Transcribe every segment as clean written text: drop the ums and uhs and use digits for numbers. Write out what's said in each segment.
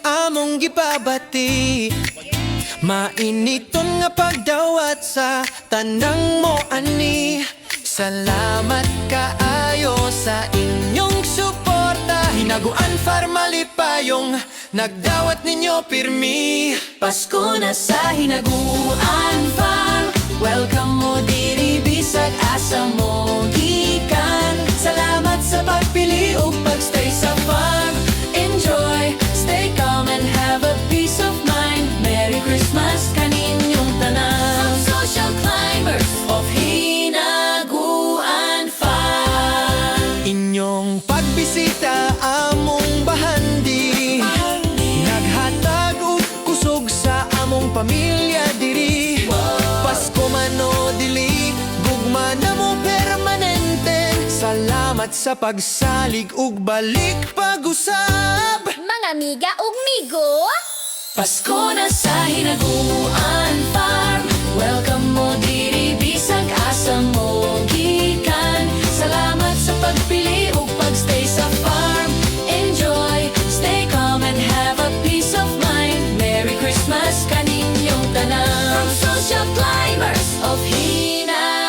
Among gipabati mainiton nga pagdawat sa tanang mo ani. Salamat kaayo sa inyong suporta. Hinaguan Farm malipayong nagdawat ninyo pirmi. Pasko na sa Hinaguan Farm, welcome mo diri bisag asa mo gikan. Salamat sa pagpili ug pagstay sa farm. Enjoy, stay calm and have a peace of mind. Merry Christmas kaninyong tanan. Some social climbers of Hinaguan Farm. Inyong pagbisita among bahandi, naghatag og kusog sa among pamilya diri. Pasko man o dili, gugma na mo permanente. Salamat sa pagsalig ug balik pag-usab. Mga amiga ug migo, Pasko na sa Hinaguan Farm, welcome mo diri bisag asa mo gikan. Salamat sa pagpili ug pagstay sa farm. Enjoy, stay calm and have a peace of mind. Merry Christmas kaninyong tanan. From social climbers of Hinaguan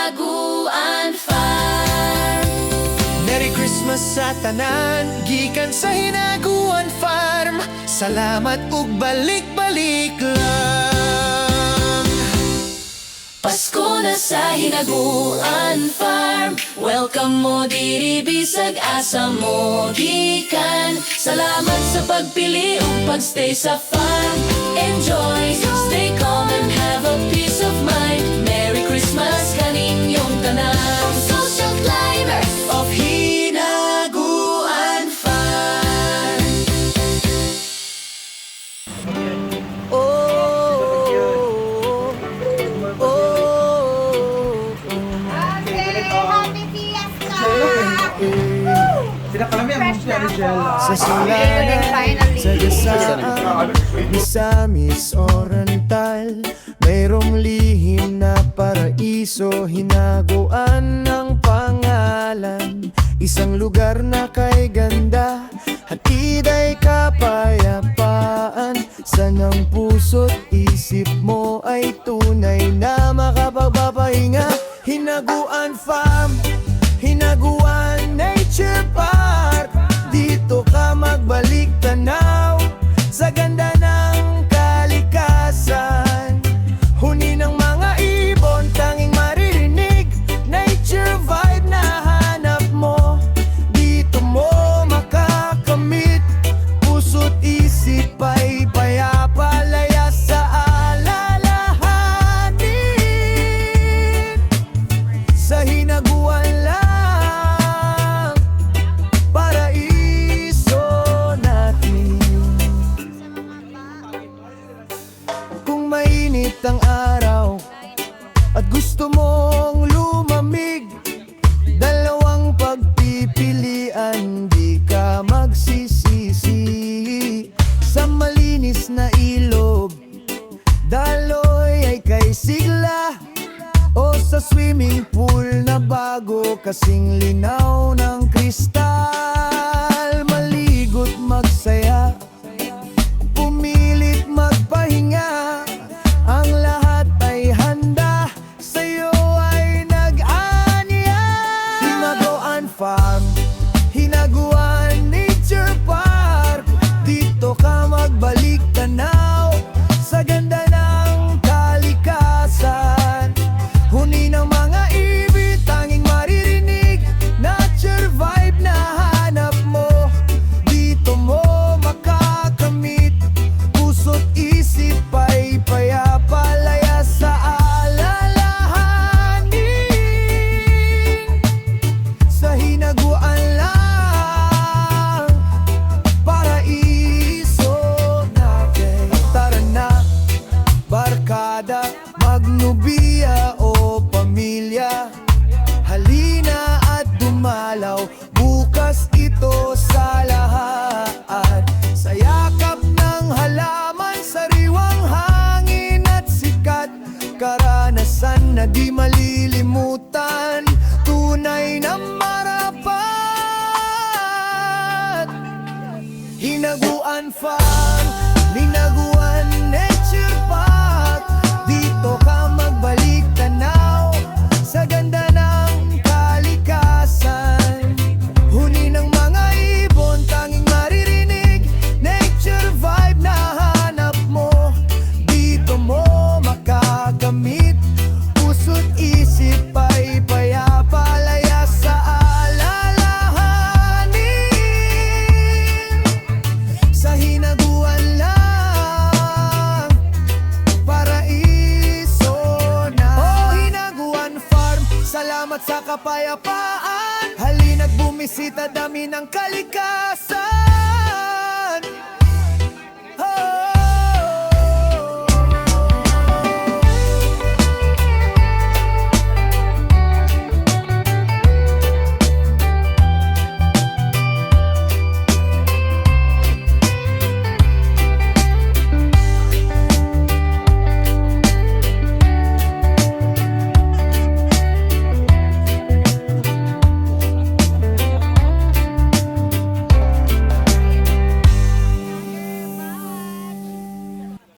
Farm. Merry Christmas sa tanan, gikan sa Hinaguan Farm. Salamat ug balik-balik lang. Pasko na sa Hinaguan Farm, welcome mo diri bisag asa mo gikan. Salamat sa pagpili ug pagstay sa farm. Enjoy, stay calm and have a peace of mind. Merry Christmas kaninyong tanan. Social climbers of Hinaguan Farm. Happy Fiesta! Pinakalami ang musya ni Jella. Sa sulanan, sa gasaan, Misamis Oriental, mayroong lihim na paraiso. Hinaguan ang pangalan, isang lugar na kay ganda, hatid ay kapayapaan. Sanang puso't isip mo ay tunay na makapagpapahinga. Hinaguan Farm, Hinaguan Nature Park, dito ka magbalik tanaw sa ganda ng kalikasan. Huni ng mga ibon, tanging maririnig, nature vibe na hanap mo. Dito mo makakamit, puso't isip ay payapa, laya sa alalahanin. Sa Hinaguan lang, paraiso natin. Kung mainit ang araw at gusto mong lumamig, dalawang pagpipilian, di ka magsisisi. Sa malinis na ilog, daloy ay kay sigla, o sa swimming pool na bago kasing linaw ng kristal. Maligo't magsaya, pumilit magpahinga, ang lahat ay handa, sa'yo ay nag-aniya. Hinaguan Farm, Hinaguan Nature Park, dito ka magbalik tanaw sa ganda ng kalikasan. Huni ng mga ibig, tanging maririnig, nature vibe na hanap mo. Dito mo makakamit, puso't isip ay payapa, laya sa alalahanin. Sa Hinaguan lang, paraiso natin. salamat sa kapayapaan. Halina't bumisita, dami ng kalikasan.